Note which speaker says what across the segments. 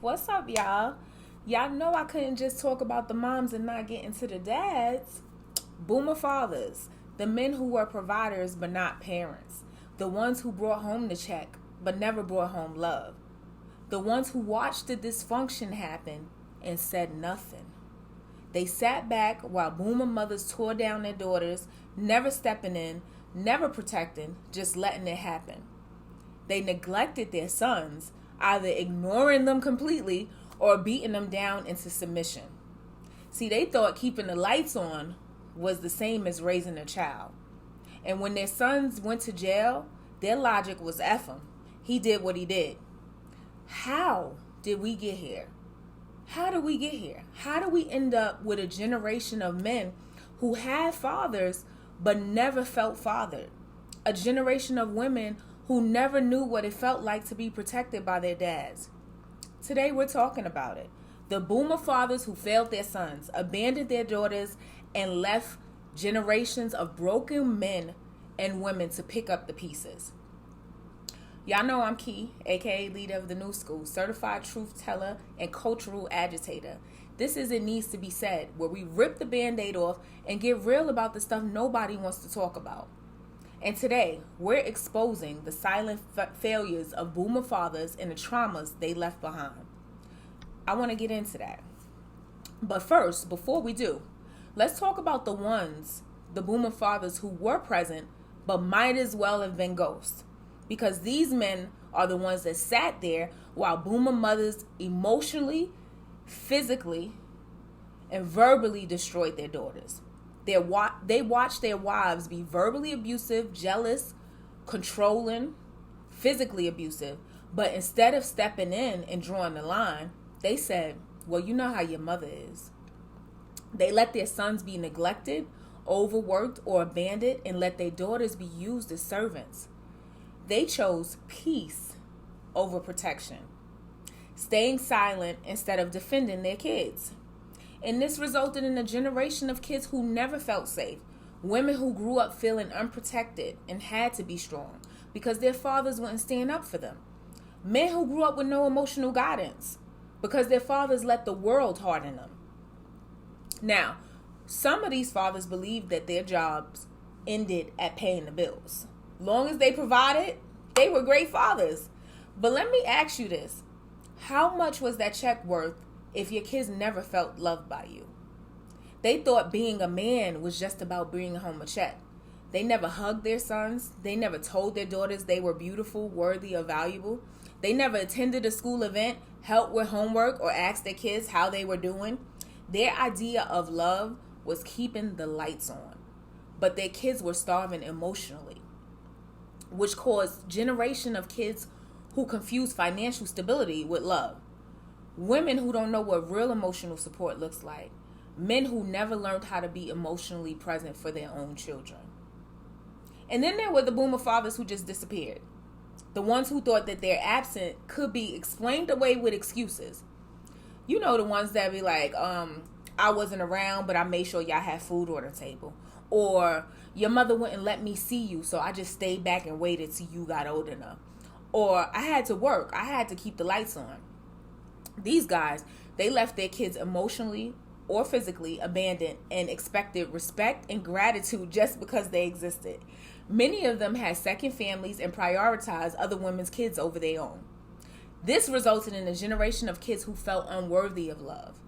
Speaker 1: What's up, y'all? Y'all know I couldn't just talk about the moms and not get into the dads. Boomer fathers, the men who were providers but not parents, the ones who brought home the check but never brought home love, the ones who watched the dysfunction happen and said nothing. They sat back while boomer mothers tore down their daughters, never stepping in, never protecting, just letting it happen. They neglected their sons, either ignoring them completely or beating them down into submission. See, they thought keeping the lights on was the same as raising a child. And when their sons went to jail, their logic was F him. He did what he did. How did we get here? How did we get here? How do we end up with a generation of men who had fathers but never felt fathered? A generation of women who never knew what it felt like to be protected by their dads. Today we're talking about it. The boomer fathers who failed their sons, abandoned their daughters, and left generations of broken men and women to pick up the pieces. Y'all know I'm Key, aka leader of the new school, certified truth teller and cultural agitator. This is It Needs to Be Said, where we rip the band-aid off and get real about the stuff nobody wants to talk about. And today, we're exposing the silent failures of boomer fathers and the traumas they left behind. I want to get into that. But first, before we do, let's talk about the boomer fathers who were present but might as well have been ghosts. Because these men are the ones that sat there while boomer mothers emotionally, physically, and verbally destroyed their daughters. They watched their wives be verbally abusive, jealous, controlling, physically abusive. But instead of stepping in and drawing the line, they said, well, you know how your mother is. They let their sons be neglected, overworked, or abandoned, and let their daughters be used as servants. They chose peace over protection, staying silent instead of defending their kids. And this resulted in a generation of kids who never felt safe, women who grew up feeling unprotected and had to be strong because their fathers wouldn't stand up for them. Men who grew up with no emotional guidance because their fathers let the world harden them. Now, some of these fathers believed that their jobs ended at paying the bills. Long as they provided, they were great fathers. But let me ask you this. How much was that check worth if your kids never felt loved by you? They thought being a man was just about bringing home a check. They never hugged their sons. They never told their daughters they were beautiful, worthy, or valuable. They never attended a school event, helped with homework, or asked their kids how they were doing. Their idea of love was keeping the lights on. But their kids were starving emotionally, which caused generation of kids who confuse financial stability with love. Women who don't know what real emotional support looks like. Men who never learned how to be emotionally present for their own children. And then there were the boomer fathers who just disappeared. The ones who thought that their absence could be explained away with excuses. You know, the ones that be like, I wasn't around, but I made sure y'all had food on the table. Or, your mother wouldn't let me see you, so I just stayed back and waited till you got old enough. Or, I had to work. I had to keep the lights on. These guys, they left their kids emotionally or physically abandoned and expected respect and gratitude just because they existed. Many of them had second families and prioritized other women's kids over their own. This resulted in a generation of kids who felt unworthy of love.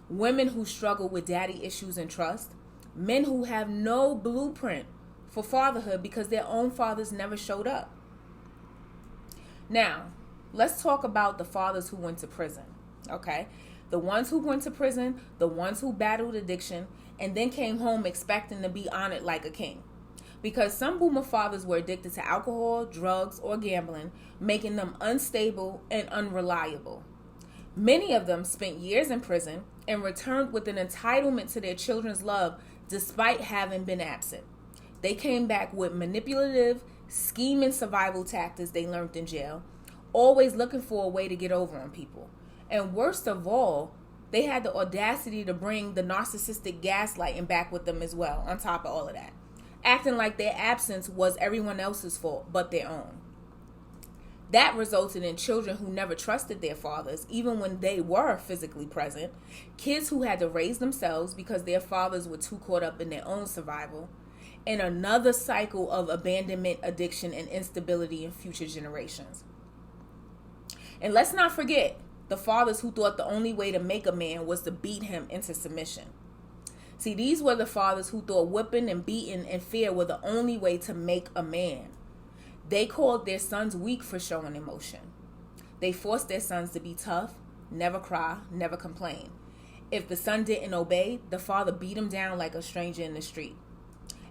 Speaker 1: Women who struggle with daddy issues and trust. Men who have no blueprint for fatherhood because their own fathers never showed up. Now, let's talk about the fathers who went to prison, okay? The ones who went to prison, the ones who battled addiction, and then came home expecting to be honored like a king. Because some boomer fathers were addicted to alcohol, drugs, or gambling, making them unstable and unreliable. Many of them spent years in prison and returned with an entitlement to their children's love despite having been absent. They came back with manipulative, scheming survival tactics they learned in jail, always looking for a way to get over on people. And worst of all, they had the audacity to bring the narcissistic gaslighting back with them as well, on top of all of that, acting like their absence was everyone else's fault but their own. That resulted in children who never trusted their fathers, even when they were physically present, kids who had to raise themselves because their fathers were too caught up in their own survival, and another cycle of abandonment, addiction, and instability in future generations. And let's not forget the fathers who thought the only way to make a man was to beat him into submission. See, these were the fathers who thought whipping and beating and fear were the only way to make a man. They called their sons weak for showing emotion. They forced their sons to be tough, never cry, never complain. If the son didn't obey, the father beat him down like a stranger in the street.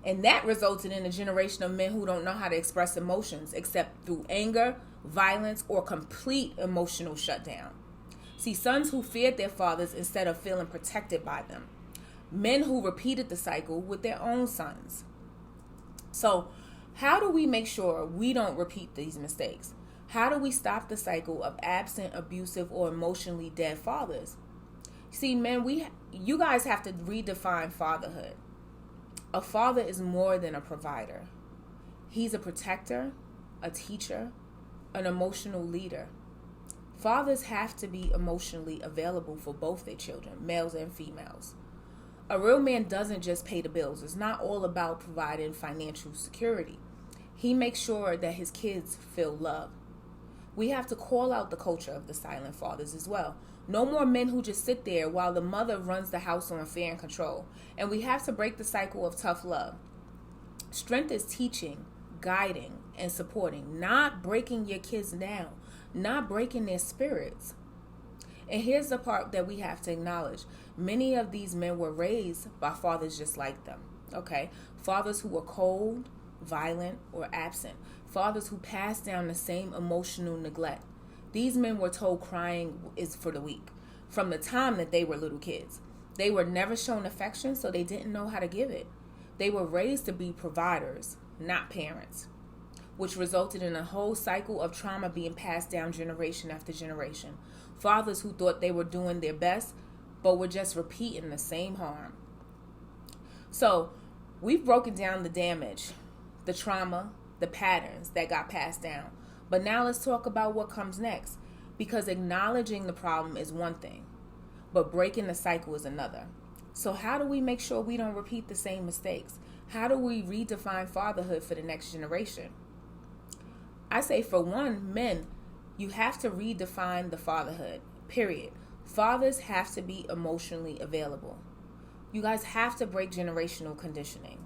Speaker 1: And that resulted in a generation of men who don't know how to express emotions except through anger, violence, or complete emotional shutdown. See, sons who feared their fathers instead of feeling protected by them. Men who repeated the cycle with their own sons. So, how do we make sure we don't repeat these mistakes? How do we stop the cycle of absent, abusive, or emotionally dead fathers? See, men, you guys have to redefine fatherhood. A father is more than a provider. He's a protector, a teacher, an emotional leader. Fathers have to be emotionally available for both their children, males and females. A real man doesn't just pay the bills. It's not all about providing financial security. He makes sure that his kids feel love. We have to call out the culture of the silent fathers as well. No more men who just sit there while the mother runs the house on fear and control. And we have to break the cycle of tough love. Strength is teaching, guiding, and supporting, not breaking your kids down, not breaking their spirits. And here's the part that we have to acknowledge. Many of these men were raised by fathers just like them, okay? Fathers who were cold, violent, or absent. Fathers who passed down the same emotional neglect. These men were told crying is for the weak from the time that they were little kids. They were never shown affection, so they didn't know how to give it. They were raised to be providers, not parents, which resulted in a whole cycle of trauma being passed down generation after generation. Fathers who thought they were doing their best, but were just repeating the same harm. So, we've broken down the damage, the trauma, the patterns that got passed down. But now let's talk about what comes next. Because acknowledging the problem is one thing, but breaking the cycle is another. So how do we make sure we don't repeat the same mistakes? How do we redefine fatherhood for the next generation? I say, for one, men, you have to redefine the fatherhood, period. Fathers have to be emotionally available. You guys have to break generational conditioning.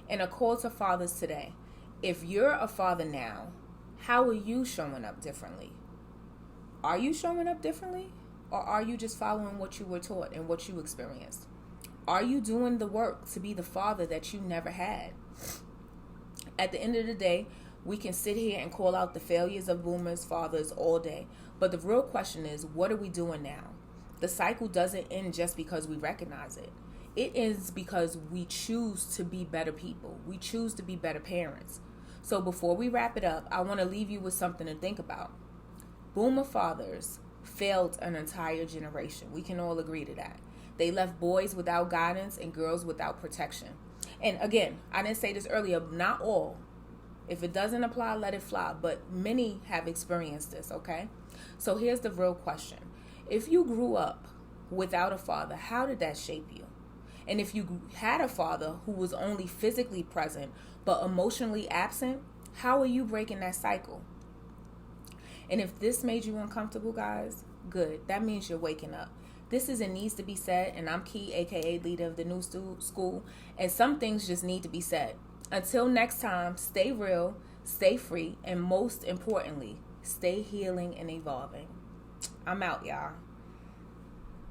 Speaker 1: And a call to fathers today. If you're a father now, how are you showing up differently? Are you showing up differently? Or are you just following what you were taught and what you experienced? Are you doing the work to be the father that you never had? At the end of the day, we can sit here and call out the failures of boomers, fathers all day. But the real question is, what are we doing now? The cycle doesn't end just because we recognize it. It ends because we choose to be better people. We choose to be better parents. So before we wrap it up, I want to leave you with something to think about. Boomer fathers failed an entire generation. We can all agree to that. They left boys without guidance and girls without protection. And again, I didn't say this earlier, not all. If it doesn't apply, let it fly. But many have experienced this, okay? So here's the real question. If you grew up without a father, how did that shape you? And if you had a father who was only physically present but emotionally absent, how are you breaking that cycle? And if this made you uncomfortable, guys, good. That means you're waking up. This is a needs to be said, and I'm Key, aka leader of the new school, and some things just need to be said. Until next time, stay real, stay free, and most importantly, stay healing and evolving. I'm out, y'all.